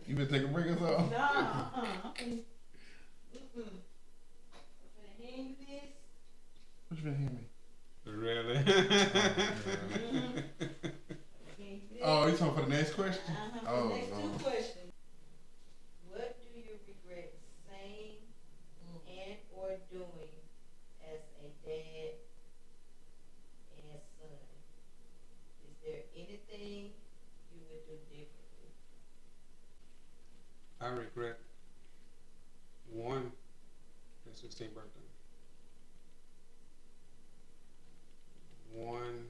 You been taking a break or something? Nah. Mm-mm. I'm gonna hand you this. What you been hearing me? Really? Mm-hmm. Oh, you talking for the next question? For the Oh, next no. two questions. What do you regret saying and or doing as a dad and son? Is there anything you would do differently? I regret one, the 16th birthday. One,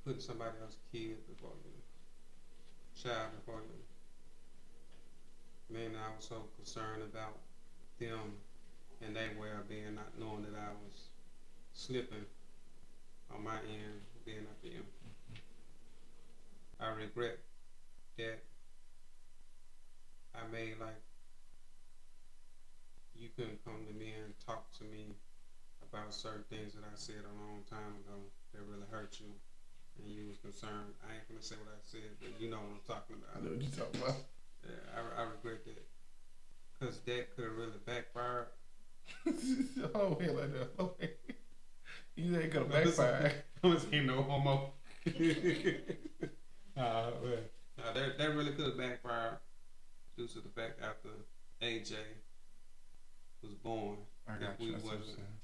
putting somebody else's kid before you, child before you. Man, I was so concerned about them and their well-being, not knowing that I was slipping on my end, being up to them. I regret that I made like you couldn't come to me and talk to me about certain things that I said a long time ago that really hurt you, and you was concerned. I ain't gonna say what I said, but you know what I'm talking I about. know what you talking about. Yeah, I regret that because that could have really backfired. Oh, hell, like that. Oh, you ain't gonna backfire. This ain't no homo. Well, that really could have backfired due to the fact after AJ was born. I got If you. we That's what I'm wasn't, saying.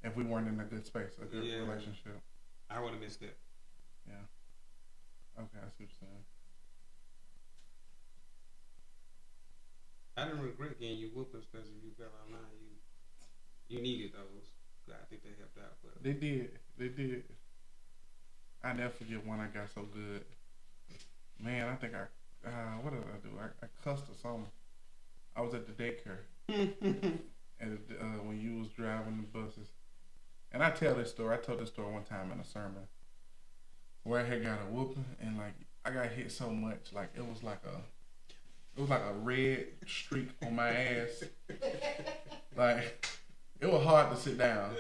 If we weren't in a good space, a good Yeah. relationship. I would have missed that. Yeah. Okay, I see what you're saying. I didn't regret getting you whoopings because if you fell out of line, you needed those. I think they helped out, but They did. They did. I never forget when I got so good. Man, I think what did I do? I cussed or something. I was at the daycare. And when you was driving the buses. And I tell this story. I told this story one time in a sermon where I had got a whooping and like I got hit so much like it was like a red streak on my ass. Like it was hard to sit down.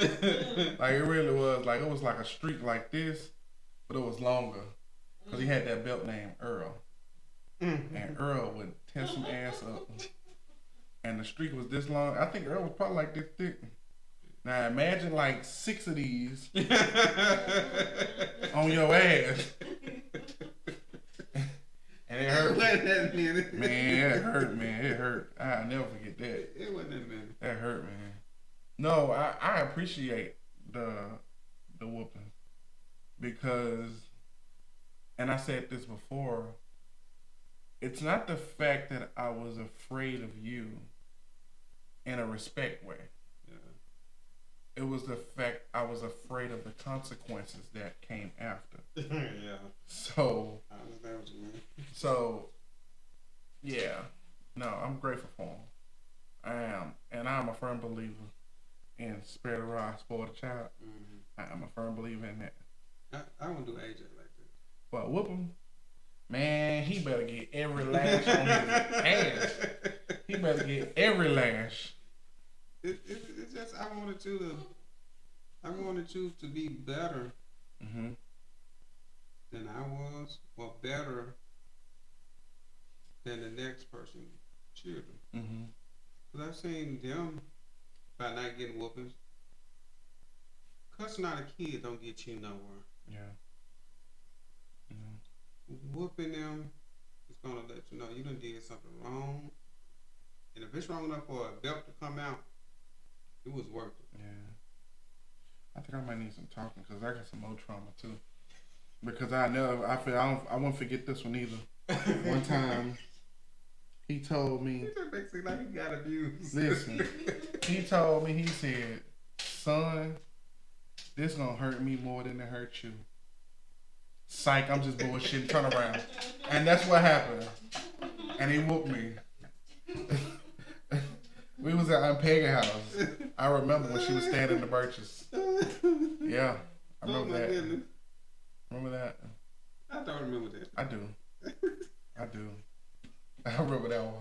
Like it really was. Like it was like a streak like this, but it was longer because he had that belt named Earl, and Earl would tear some ass up, and the streak was this long. I think Earl was probably like this thick. Now imagine like 6 of these on your ass. And it hurt. Man, it hurt, man. It hurt. I'll never forget that. It wasn't that many. That hurt, man. No, I appreciate the whooping because, and I said this before, it's not the fact that I was afraid of you in a respect way. It was the fact I was afraid of the consequences that came after. Yeah. So I understand what you mean. So yeah, no, I'm grateful for him. I am, and I'm a firm believer in spare the rod, spoil the child. Mm-hmm. I am a firm believer in that. I won't do AJ like that. But whoop him, man. He better get every lash on his ass. He better get every lash. It's just I wanted you to be better Mm-hmm. than I was, or better than the next person, children. Mm-hmm. Because I've seen them by not getting whoopings. Cussing out a kid don't get you nowhere. Yeah. Mm-hmm. Whooping them is gonna let you know you done did something wrong, and if it's wrong enough for a belt to come out, it was worth it. Yeah. I think I might need some talking because I got some more trauma too. Because I won't forget this one either. One time, he told me. It just makes it like he got abused. Listen, he told me. He said, "Son, this gonna hurt me more than it hurt you." Psych, I'm just bullshitting. Turn around, and that's what happened. And he whooped me. We was at Peggy house. I remember when she was standing in the birches. Yeah, I remember that. Goodness. Remember that? I don't remember that. I do. I do. I remember that one.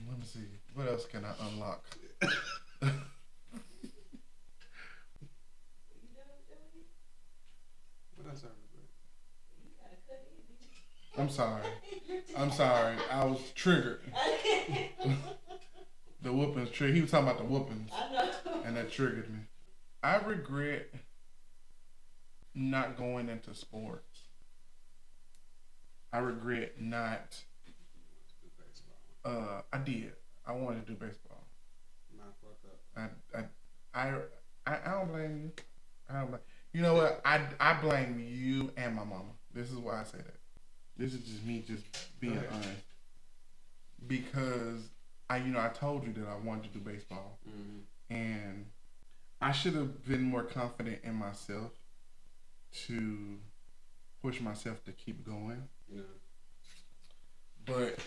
Let me see. What else can I unlock? What else I regret? You gotta cut I'm sorry. I'm sorry. I was triggered. The whoopings triggered. He was talking about the whoopings, I know. and that triggered me. I regret not going into sports. I regret not. Do baseball. I did. I wanted to do baseball. My fuck up. I don't blame you. I don't blame. You know what? I blame you and my mama. This is why I say that. This is just me just being honest. Because I told you that I wanted to do baseball, and I should have been more confident in myself to push myself to keep going. Yeah. But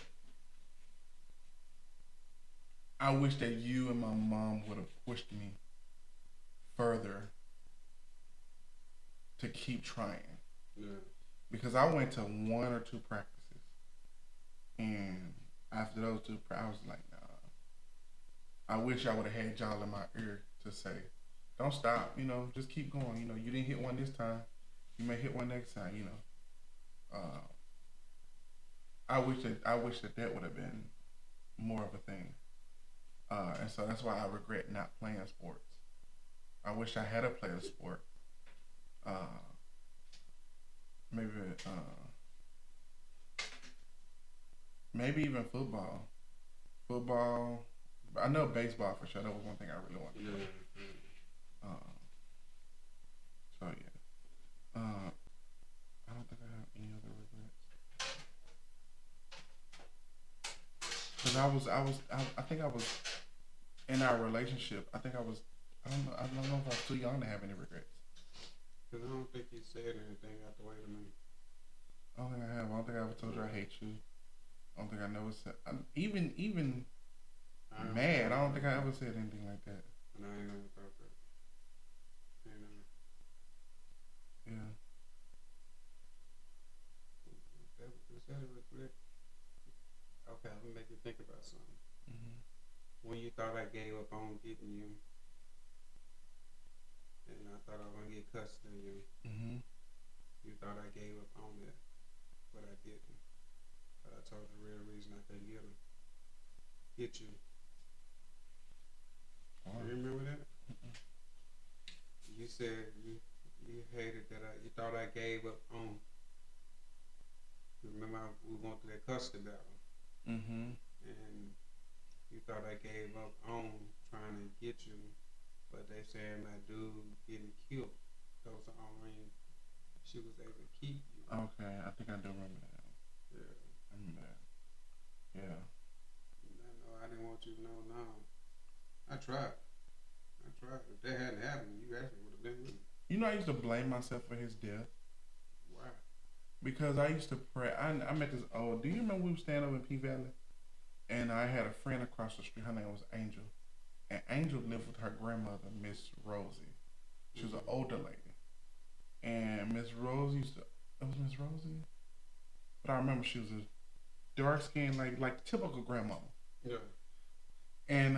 I wish that you and my mom would have pushed me further to keep trying. Yeah. Because I went to one or two practices, and after those two, I was like, nah. I wish I would have had y'all in my ear to say, don't stop, just keep going. You didn't hit one this time, you may hit one next time. I wish that would have been more of a thing, and so that's why I regret not playing sports. I wish I had a played a sport. Maybe maybe even football. Football. I know baseball for sure. That was one thing I really wanted to do. Yeah. So yeah. I don't think I have any other regrets. Cause I think I was in our relationship. I don't know if I was too young to have any regrets. Cause I don't think you said anything out the way to me. I don't think I have. I don't think I ever told you I hate you. I don't think I never said. Even mad. I don't think I ever said anything like that. No, I ain't never thought that. Ain't never. Yeah. Is that a regret? Okay, let me make you think about something. Mhm. When you thought I gave up on getting you, and I thought I was gonna get custody of you, Mhm. you thought I gave up on that, but I didn't. But I told the real reason I couldn't get you. Wow. You remember that? Mm-mm. You said you hated that you thought I gave up on. You remember we went through that custody battle, Mhm. and you thought I gave up on trying to get you, but they saying my dude getting killed. Those are the only she was able to keep you. Okay, I think I do remember that. Yeah. I remember that. Yeah. No, I didn't want you to know. No, I tried. If that hadn't happened, you actually would have been with me. I used to blame myself for his death Why? because I used to pray. I met this old. Do you remember we were staying over in P Valley, and I had a friend across the street. Her name was Angel, and Angel lived with her grandmother, Miss Rosie. She was an older lady, and Miss Rosie used to. It was Miss Rosie, but I remember she was a dark skinned, like typical grandmama. Yeah. And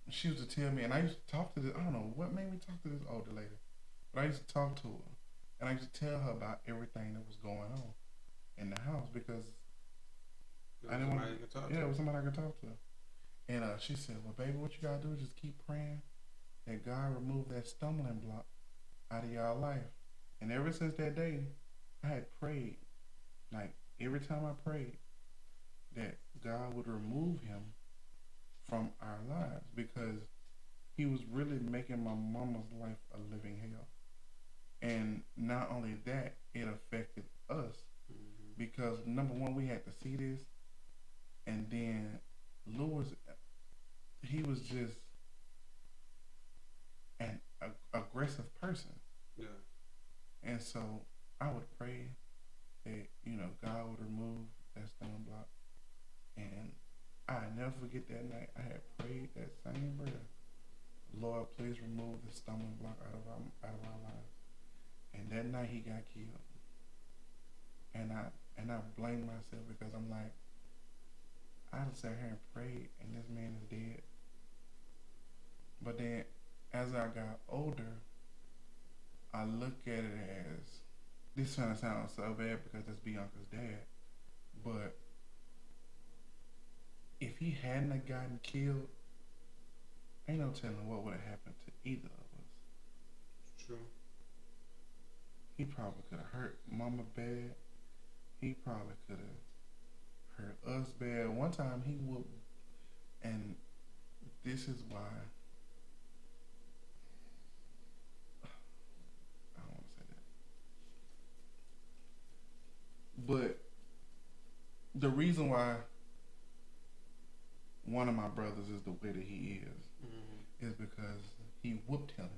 she used to tell me, and I used to talk to this. I don't know what made me talk to this older lady, but I used to talk to her, and I used to tell her about everything that was going on in the house because I didn't want. Yeah, it was somebody I could talk to. And she said, "Well, baby, what you gotta do is just keep praying that God remove that stumbling block out of y'all life." And ever since that day, I had prayed, like every time I prayed, that God would remove him from our lives because he was really making my mama's life a living hell. And not only that, it affected us because number one, we had to see this, and then Lewis, he was just an aggressive person. Yeah. And so I would pray that God would remove that stumbling block, and I never forget that night. I had prayed that same prayer. Lord, please remove the stumbling block out of our lives. And that night he got killed. And I blamed myself because I'm like, I just sat here and prayed and this man is dead. But then as I got older, I look at it as this trying to sound so bad because that's Bianca's dad, but if he hadn't have gotten killed, ain't no telling what would have happened to either of us. True. He probably could have hurt Mama bad. He probably could have hurt us bad. One time he whooped, and this is why I don't want to say that. But the reason why one of my brothers is the way that he is because he whooped him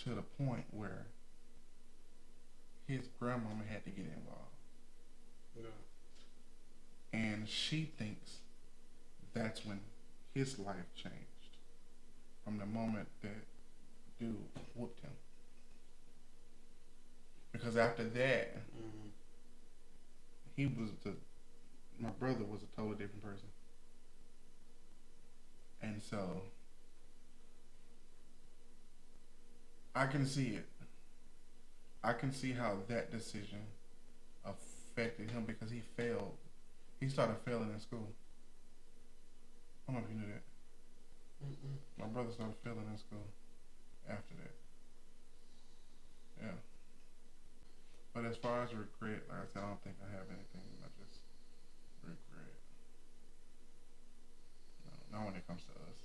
to the point where his grandmama had to get involved. Yeah. And she thinks that's when his life changed. From the moment that dude whooped him. Because after that, my brother was a totally different person. And so, I can see it. I can see how that decision affected him because he failed. He started failing in school. I don't know if you knew that. My brother started failing in school after that. Yeah. But as far as regret, like I said, I don't think I have anything. I just regret. No, not when it comes to us.